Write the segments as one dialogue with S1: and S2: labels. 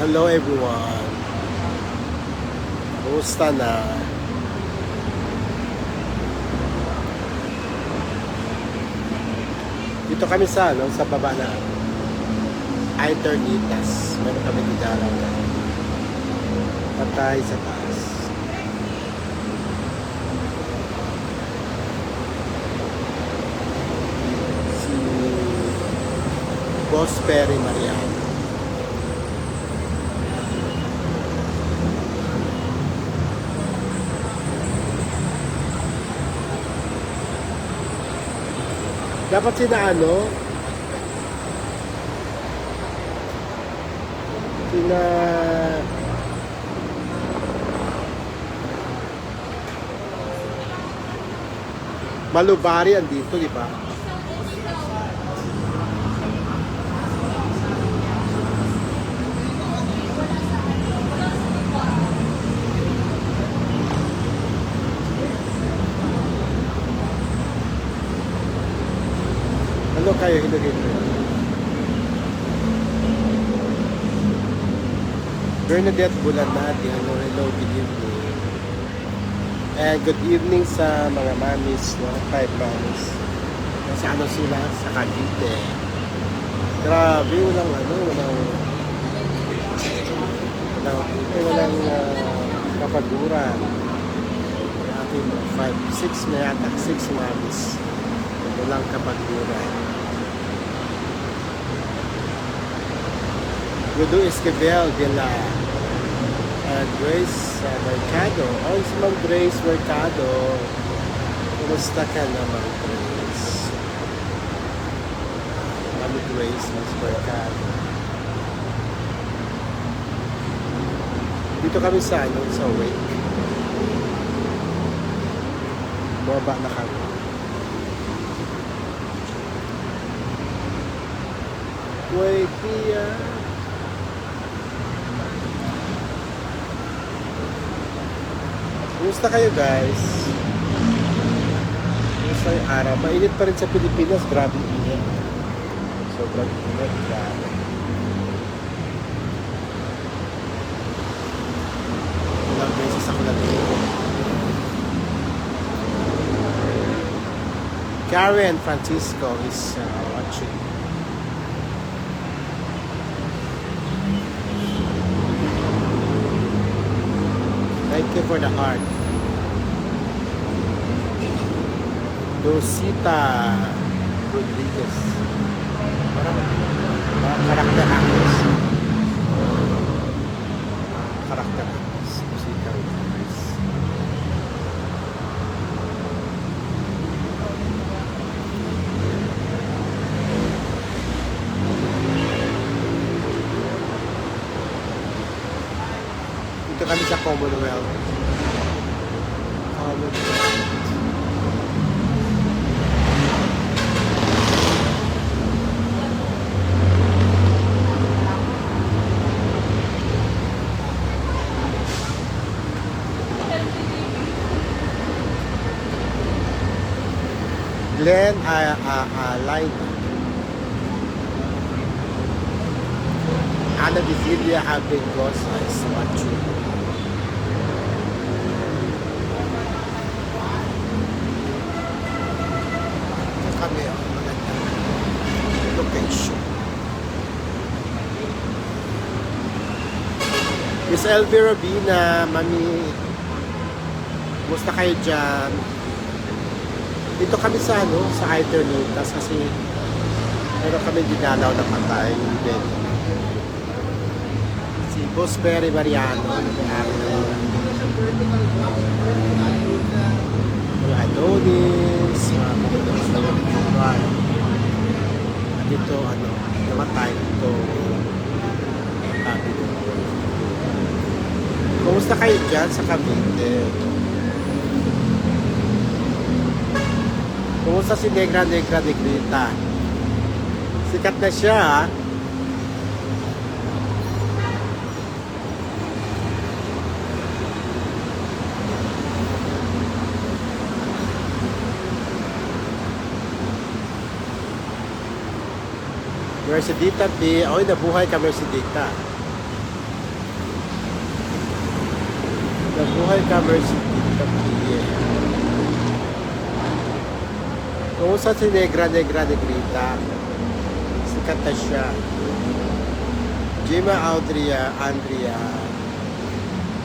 S1: Hello everyone. Kumusta na? Dito kami sa baba na Eternitas. Meron kami didalaw na patay sa taas. Si Boss Perry Mariano. Dapat sina Malubari andito, di ba? Ano kayo hinagin mo? Bernadette Bulanati, hello, good evening. And good evening sa mga mamis, no? 5 mamis. Nasa sila? Sa Cavite. Grabe, walang kapaguran. Ating 6 na yata, 6 mamis. Walang kapaguran. Gudu Esquivel de la Grace Mercado. Oh, si Ma'am Grace Mercado. Kumusta ka na, Ma'am Grace? Ma'am Grace Mercado. Dito kami sa Wake. Baba na kami. Wake here. Kumusta kayo guys? Kumusta yung araw? Mainit pa rin sa Pilipinas. Grabe init. Sobrang init. Grabe. Ilang beses ako nag-iinit. Karen Francisco is watching. Thank you for the heart. Rosita Rodriguez. Parang karakter actress. Karakter actress. Rosita Rodriguez. Dito kami sa Commonwealth. Glenn Line. Ana Vigilia having ghost eyes watching. Kami ang magandang location. Miss Elvira Robina, Mami, musta kayo dyan? Dito kami sa Eternitas kasi meron kami dinalaw na patay. Si Boss Perry Mariano, mga Adonis, dito namatay dito. Kumusta kayo dyan sa Cavite? Kumusta si Negra Negrita? Sikat na siya, ha? Mercedita B. Oy, nabuhay ka, Mercedita. Nabuhay ka, Mercy Kapie. Kumusta si Negra Negrita? Sikat na siya. Jima Andrea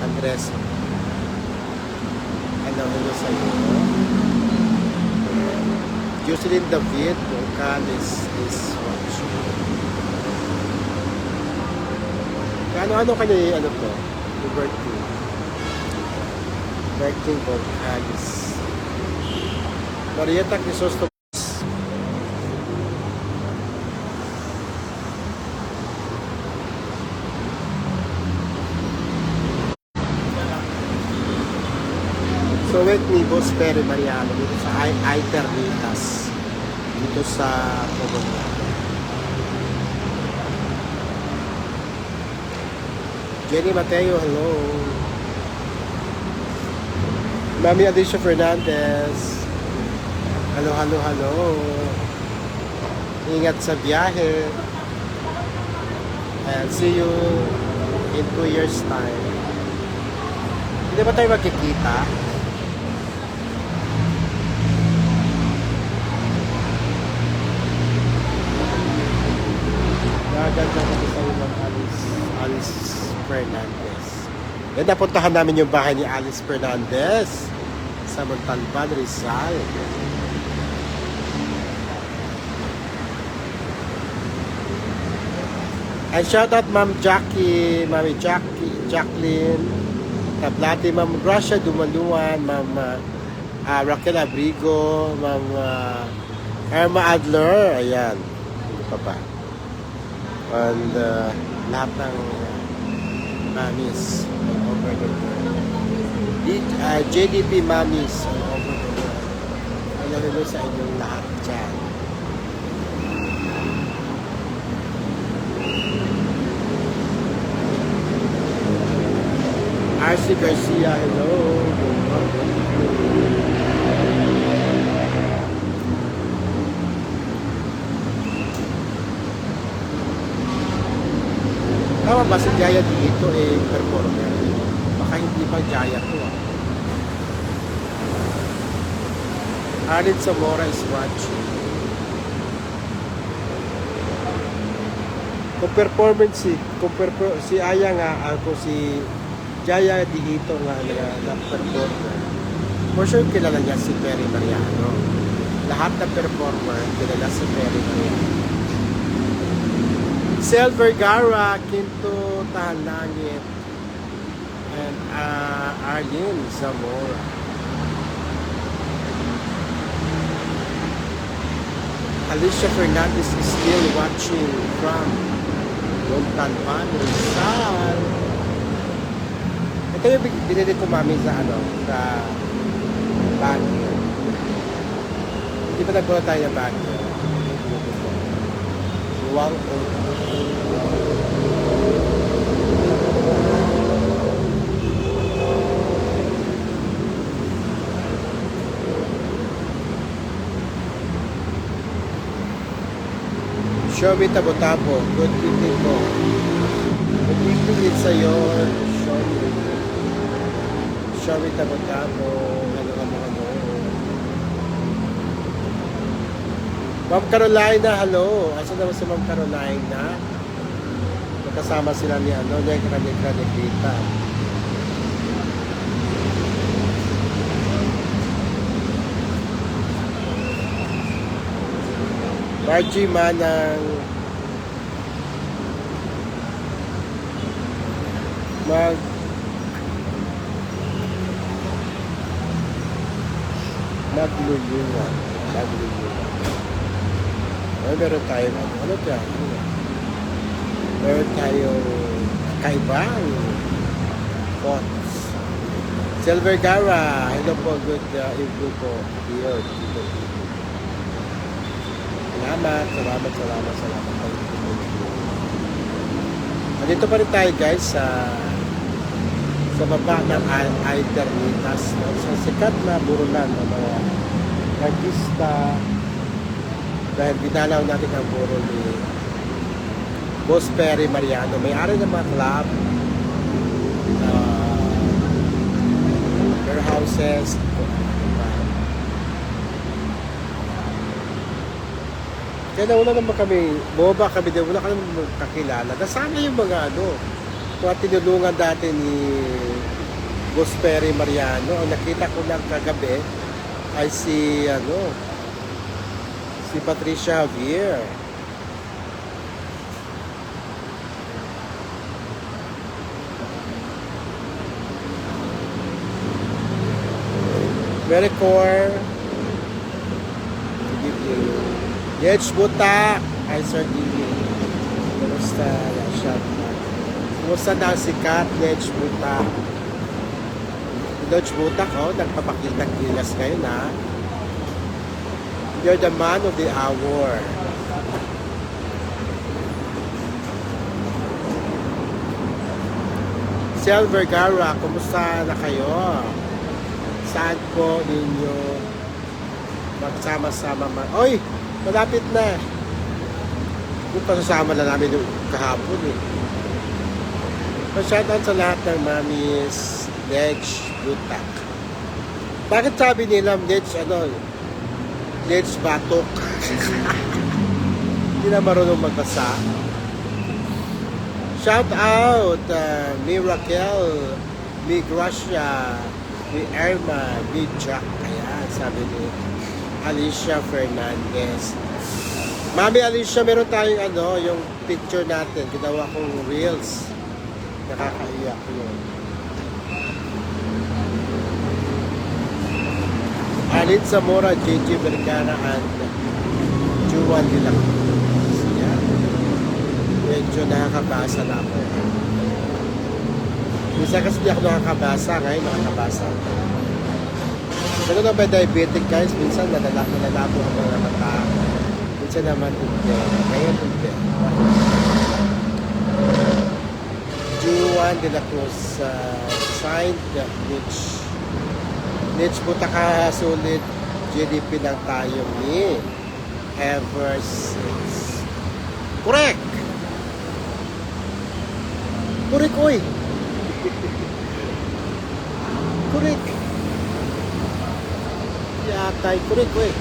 S1: Andres. Hello sa'yo. Jocelyn David, Vocal is watching. Ano kanya ano to? Birthday. Birthday Vocalis. Marieta Crisostomo. So wait ni Boss Perry Mariano dito sa Iternitas dito sa Bogotá. Jenny Mateo, hello. Mami Alicia Fernandez. Hello. Ingat sa biyahe. And see you in 2 years time. Hindi ba tayo magkikita? Ganda kami sa ibang Alice Fernandez. Yan, napuntahan namin yung bahay ni Alice Fernandez sa Montalban, Rizal. And shout out Ma'am Jackie, Mami Jacqueline, Tablati, Ma'am Gracia Dumaluan, Ma'am Raquel Abrigo, Ma'am Irma Adler, ayan, hindi pa ba? And lahat ng mamis all over the world. JDP mamis all over the world. Hello sa inyong lahat dyan. RC Garcia, hello. Tama ba si Jaya dito performer? Baka hindi pa Jaya to Alin Zamora is watching. Kung performance si Aya nga ako si Jaya dito nga na performer. For sure kilala niya si Perry Mariano. Lahat ng performer kilala si Perry Mariano. Sel Vergara, Quinto Tahanangit, and Arlene Zamora. Alicia Fernandez is still watching from Montalban, Rizal. Ito yung binili ko mami sa sa Baguio. Hindi ba nagpunta tayo ng Baguio? Luwang Show me Tabo-Tabo. Good evening po. Good evening sa'yo. Show me Tabo-Tabo. Ano. Ma'am Carolina, hello. Asa naman si Ma'am Carolina? Magkasama sila ni Negra Negrita. Margie Manang maglulungan. Meron tayong meron tayong kaibang pots. Silver Gara, hello po, good evening po. Here, dito. Salamat. Nandito pa rin tayo guys sa baba ng Iternitas, sa sikat na burulan ng mga artista, dahil dinalaw natin ang burol ni Boss Perry Mariano, may-ari ng mga club, warehouses. Diba? Kaya wala naman kami, boba kami din, wala kami kakilala. Nasana yung mga mga tinulungan dati ni Boss Perry Mariano. Ang nakita ko lang kagabi ay si Patricia Javier. Mericor. Yej Buta. Ay, Sir Dili. Kumusta na siya? Kumusta na si Kat? Yej Buta. Yej Buta ko, nagpapakitang gilas ngayon ha. You're the man of the hour. Sel Vergara, kumusta na kayo? Saan po ninyo magsama-sama? Oy! Malapit na. Kung pasasama na namin yung kahapon eh. Shoutout sa lahat ng mamis. Nedge Butak. Bakit sabi nila Nedge Nedge Batok? Hindi na marunong magbasa. Shoutout mi Raquel, mi Gracia, mi Irma, mi Jack. Ayan, sabi ni Alicia Fernandez. Mami Alicia, meron tayong yung picture natin. Ginawa kong reels. Nakakaiyak yun. Alin Zamora, JJ Vergara, and Juan de la Cruz. Yan. Medyo nakakabasa na ako. Minsan kasi di ako nakakabasa. Ngayon nakakabasa. Pero na ba diabetic guys? Minsan nalalabo ako ng mata. Minsan naman hindi. Ngayon hindi. Juan de la Cruz signed Mitch Butaka sulit GDP lang tayo ni ever since. Correct! Correct, oy! Correct! Yatay, correct, oy!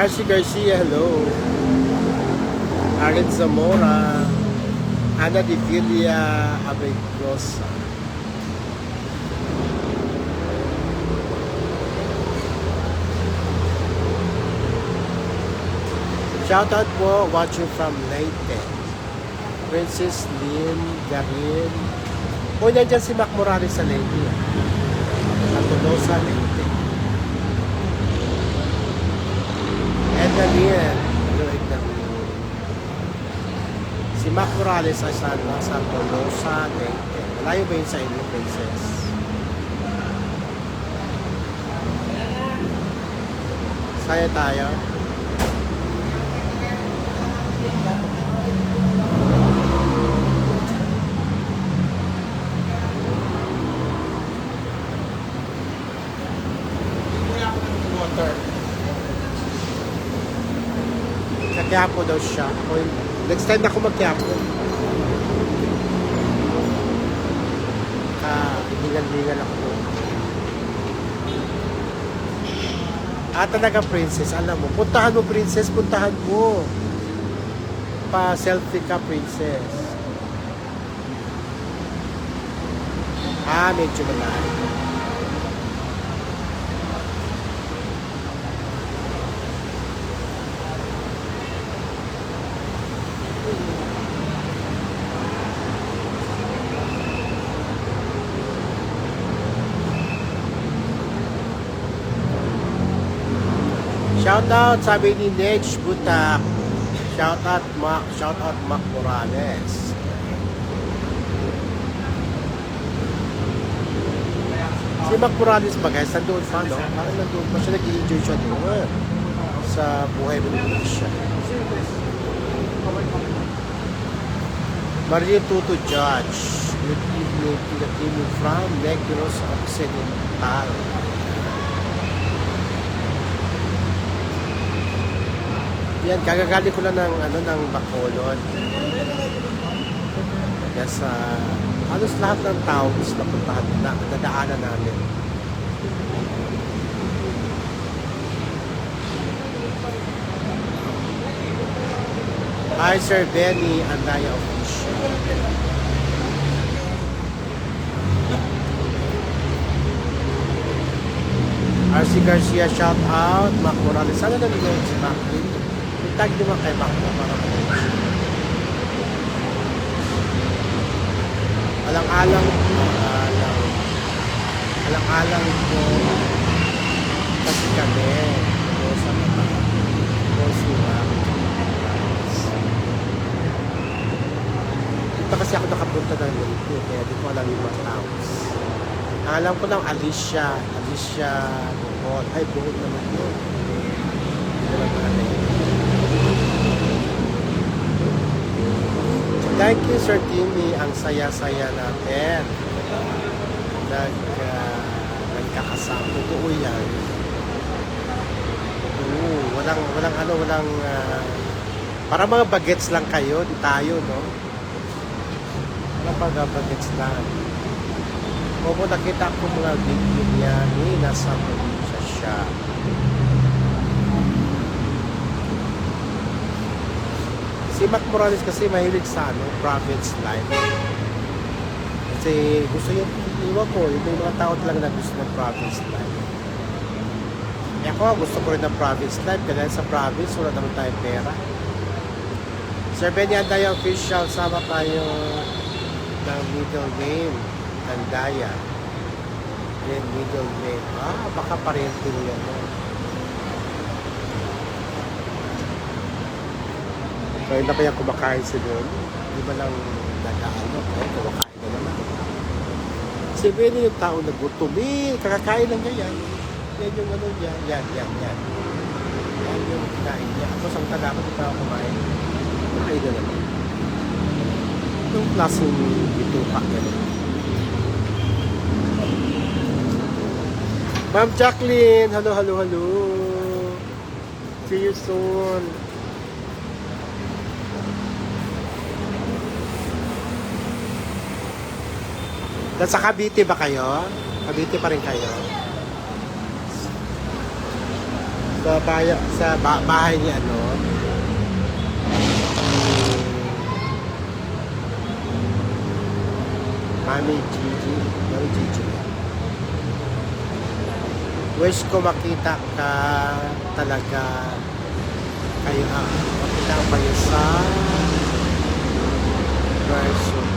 S1: Archie Garcia, hello. Alin Zamora, Ana Di Villa Abegrosa. Shoutout po, watching from Leyte. Princess Lynn, Garin. O, nandiyan si Mac Morales sa Leyte. Sa Tolosa, Leyte. Edalien. Hello, Edalien. Si Mac Morales ay sa Tolosa, Leyte. Malayo ba yun sa inyo, Princess? Saya tayo. Quiapo daw siya. Next time ako mag-Quiapo. Hingal-hingal ako. Talaga Princess, alam mo. Puntahan mo Princess, puntahan mo. Pa-selfie ka Princess. Medyo malayo. Shoutout, sabi ni Nedge Butak. Shoutout Mac Morales. Si Mac Morales ba guys, nandoon pa, no? Parang nandoon pa siya, nag-i-enjoy siya doon sa buhay mo siya. Mario Tuto Judge. Good evening to the team from Negros Occidental. Yan, kagagali ko lang ng Bacolod. Sa halos lahat ng towns na puntahan na nadaanan namin. Hi Sir Benny Andaya Official. RC Garcia shout out. Mac Morales, sana nanonood si Mac. Tag naman kay Mac para alang ko kasi kami o sa mga o sila. Dito kasi ako nakapunta ng Leyte kaya di ko alam yung mga towns. Alam ko lang Alicia Buhol. Ay, Buhol naman yun. Thank you Sir Timmy, ang saya-saya natin. Nagkakasama. Totoo yan. Walang para mga bagets lang kayo, di tayo, no? Para mga bagets lang. Opo, nakita ko mga video niya, nasa probinsya siya. Si Mac Morales kasi mahilig sa province life. Kasi gusto yung iwan ko, yung mga tao talaga na gusto ng province life. E ako, gusto ko rin ng province life, kaya sa province, wala naman tayong pera. Sir Benny Andaya Official, sama tayo ng middle name, Andaya. Then middle name, baka parenting yan. So, hindi pa yung kumakain si doon. Di ba lang nag-ano? Ay, kumakain na naman. Kasi pwede yung tao na gutom. Kakakain lang niya yan. Yan yung ano niya. Yan. Yan yung kinain niya. Ako, sang taga ko, di pa ako kumain. Kumakain na naman. Yung klaseng bitupak yan. Ma'am Jacqueline! Hello. See you soon. Sa Cavite ba kayo? Cavite pa rin kayo? Sa bahay ni Mami Gigi. Wish ko makita ka talaga kayo makita ko kayo sa version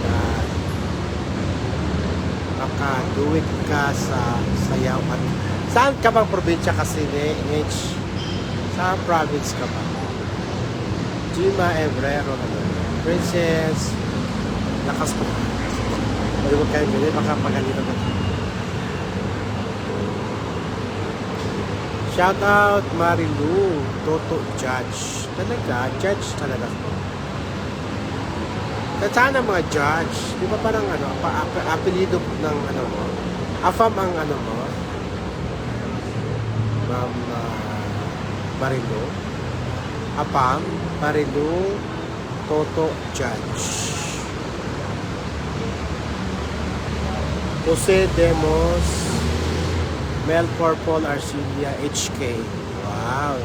S1: makaduwit ka sa sayaw at saan ka bang probinsya kasi sa province ka ba? Gima Ebrero Princess lakas ko wala mo kayo ganyan baka magalito ka. Shout out Marilu Toto Judge Judge talaga saan ang mga judge? Di ba parang apelido ng mo? Afam ang mo? Ma'am Marilu? Afam, Marilu, Toto Judge. Jose Demos, Mel Purple Arcilia, HK. Wow!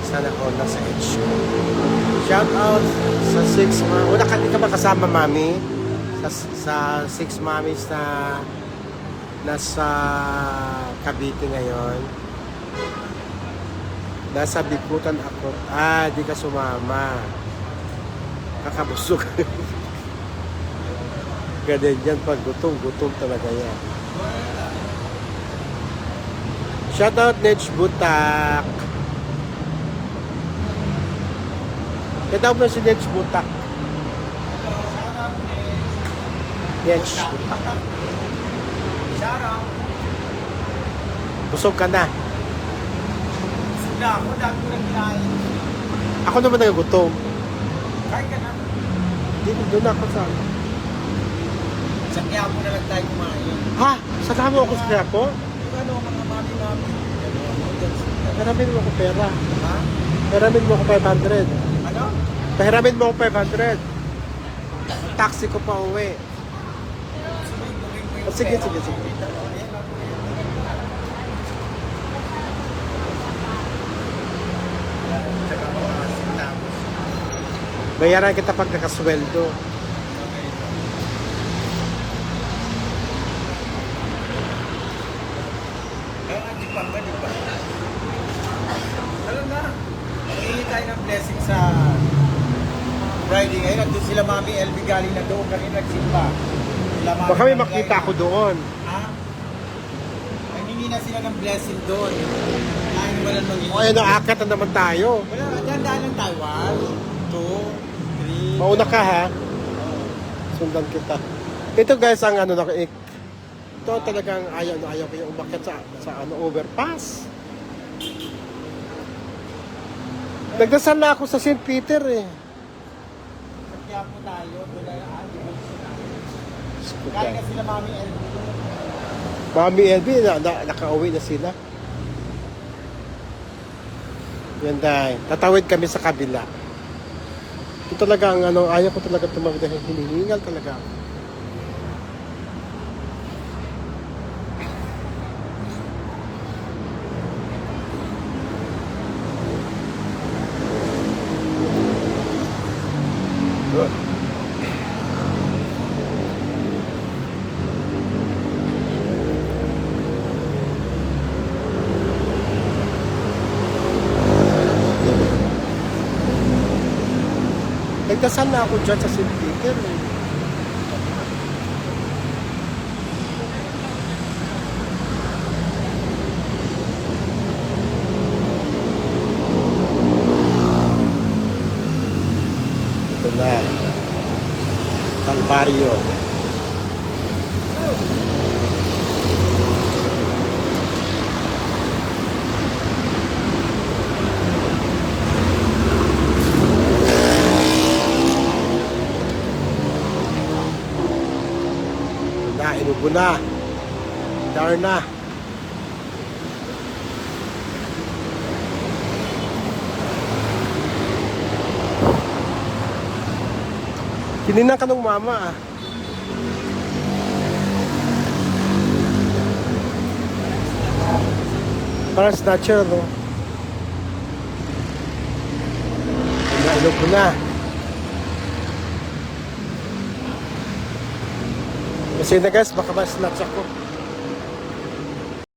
S1: Sana all nasa HK. Shout out sa 6 mami. Wala ka ba kasama, mami? Sa 6 mamis na nasa Cavite ngayon. Nasa Bikutan ako. Di ka sumama. Kakabusog. Ganyan yan pag gutom talaga yan. Shout out Nech Butak. Kaya mo si Nech Butak. Nech Butak. Busog ka na.
S2: Busog na ako. Dami ko na kinain.
S1: Ako naman nagagutom.
S2: Kain ka na.
S1: Dito, doon ako sa...
S2: Sa Quiapo na lang tayo kumain.
S1: Ha? Sakama ako sa kaya po?
S2: Yung ano, mga mami-mami.
S1: Pahiramin mo ako pera.
S2: Ha?
S1: Pahiramin mo ako 500.
S2: Ano?
S1: Pahiramin mo ako 500. Taxi ko pa uwi. Oh, sige.
S2: Tsaka mga centavos.
S1: Bayaran kita pag nakasweldo.
S2: Kaya nga, di ba? Alam na. Mangingi tayo ng blessing sa Friday ngayon. Nandun sila Mami LB galing na doon. Kanina nagsimba. Sila Mami
S1: Baka may
S2: Mami
S1: makita
S2: galing
S1: ako doon.
S2: Ha? Nangingi na sila ng blessing doon. Ayaw naman ang mangingi.
S1: O ayun, naakat na naman tayo.
S2: Wala, dyan lang tayo. 1, 2, 3.
S1: Mauna ka ha. Sundan kita. Ito guys ang ano na ito talagang ayaw ko yung umakyat sa ano overpass. Nagdasal na ako sa St. Peter eh.
S2: Kaya po tayo. Doon na kaya na sila Mami LB.
S1: Mami LB, nakauwi na sila. Yan dahil. Tatawid kami sa kabila. Ito talaga ang ano, ayaw ko talaga tumawid dahil hinihingal talaga. Nagdasal na ako dyan sa St. Peter. Eh. Ito na. Calvario. Inubo na. Darna. Tininan ka ng mama ah. Para snatcher no. Inubo na. Kasi na guys, baka mas snatch ako.